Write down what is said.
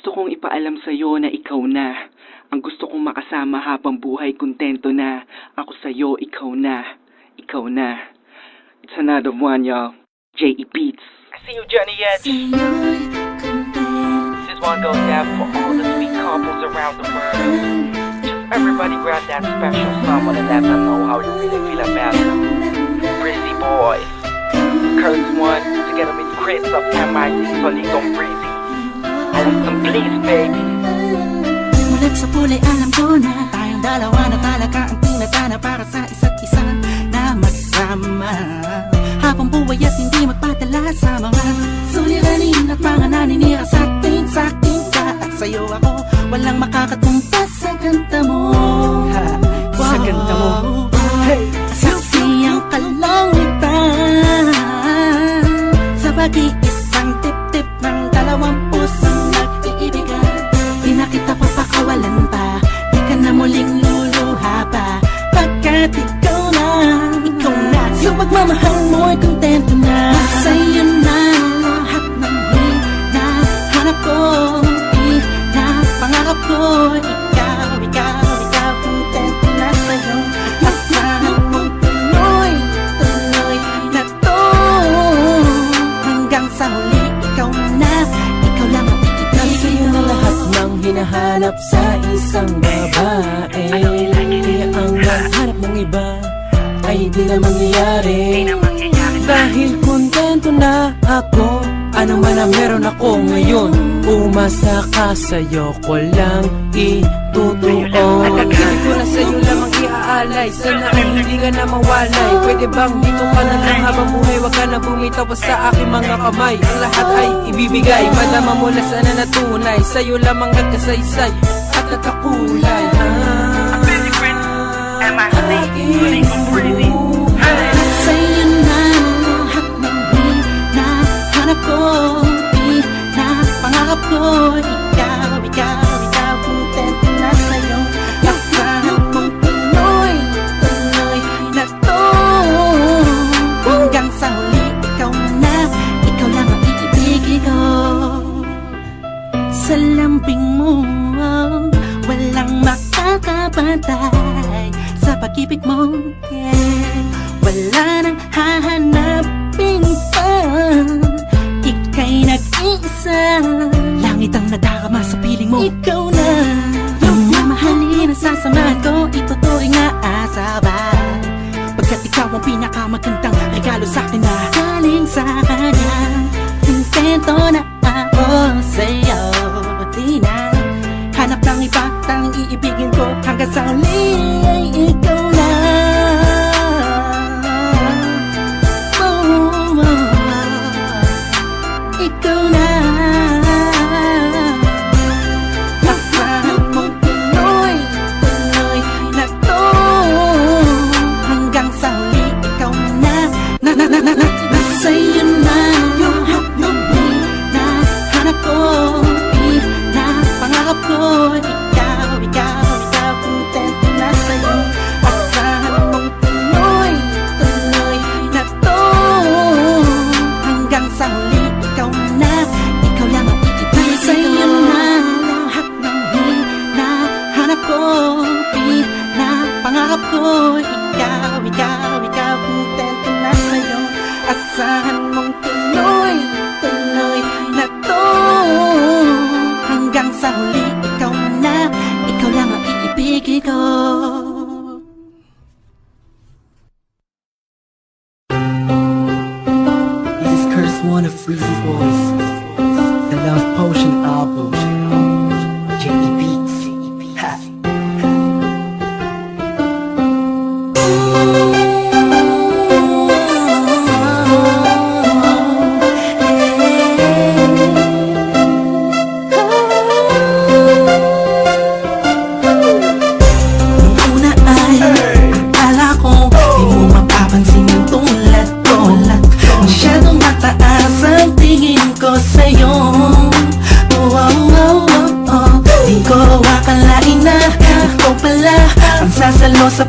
Gusto kong ipaalam sa'yo na ikaw na. Ang gusto kong makasama habang buhay, kontento na. Ako sa'yo, ikaw na. Ikaw na. It's another one, y'all. J.E. Beats. I see you, Johnny Edge. This one goes out for all the sweet couples around the world. Just everybody grab that special someone and let them know how you really feel about them. Breezy Boys. Kurtz One, together with Chris of MIT, Solidong Breezy. I like some please, baby. Mulat sa pulay, alam ko na tayong dalawa na talaga ang tinatana para sa isa't isa na magsama habang buhay at hindi magpadala sa mga suliranin at mga naninira sa atin ka at sa'yo ako walang makakatumpas sa ganda mo. Sa ganda mo. Hey. Saksi ang kalangitan sa pag-iisang tip-tip ng dalawang pusong nag-iibigan. Di na kita papakawalan pa, di ka na muling luluha pa, pagkat ikaw na sa pagmamahal mo'y kontento na. Sa'yo na lahat ng hinahanap ko, pangarap ko. Ikaw, kontento na sa'yo. Asahan mong tuloy na to hanggang sa huli. Ikaw lang ang iibigin. Sa'yo na lahat ng hinahanap sa isang babae. Kaya ang hanap ng iba ay di na mangyayari. Dahil kontento na ako, ano man ang meron ako ngayon. Umasa ka, sa'yo ko lang itutuon. Hindi ko na sa'yo lamang iaalay, sana ay hindi ka na mawalay. Pwede bang dito ka na lang habang buhay, wag ka na bumitaw pa sa aking mga kamay. Ang lahat ay ibibigay, madama mo na sana natunay. Sa'yo lamang nagkasaysay at nagkakulay. Sa'yo na lahat ng hinahanap ko, pangarap ko. Ikaw, kontento na sa'yo. Asahan mong tuloy na to hanggang sa huli. Ikaw lang ang iibigin ko. Sa lambing mo walang makakapantay sa pag-ibig mo, yeah. Wala nang hahanapin pa, ika'y nag-iisa. Langit ang nadarama sa piling mo. Ikaw na yung mamahalin, ang sasamahan ko, ituturing na asaba. Pagkat ikaw ang pinakamagandang regalo sa'kin na galing sa kanya. Kontento na ako sa'yo, di na hanap ng iba, tang iibigin ko hanggang sa huli ay ikaw na. Ikaw na. Asahan mong tuloy na to hanggang sa huli. Ikaw na. Sa'yo na yung hinahanap ko, pangarap ko. Ikaw, kontento na sa'yo. Asahan mong tuloy na to hanggang sa huli. Ikaw lang ang iibigin. Sa'yo na lahat ng hinahanap ko, pangarap ko. Ikaw, kontento na sa'yo. Asahan mong tuloy na to hanggang sa huli. Ikaw lang ang iibigin ko. This is Curse One of Breezy Boys, the Love Potion album. J.E. Beats. Ha. Sasalo sa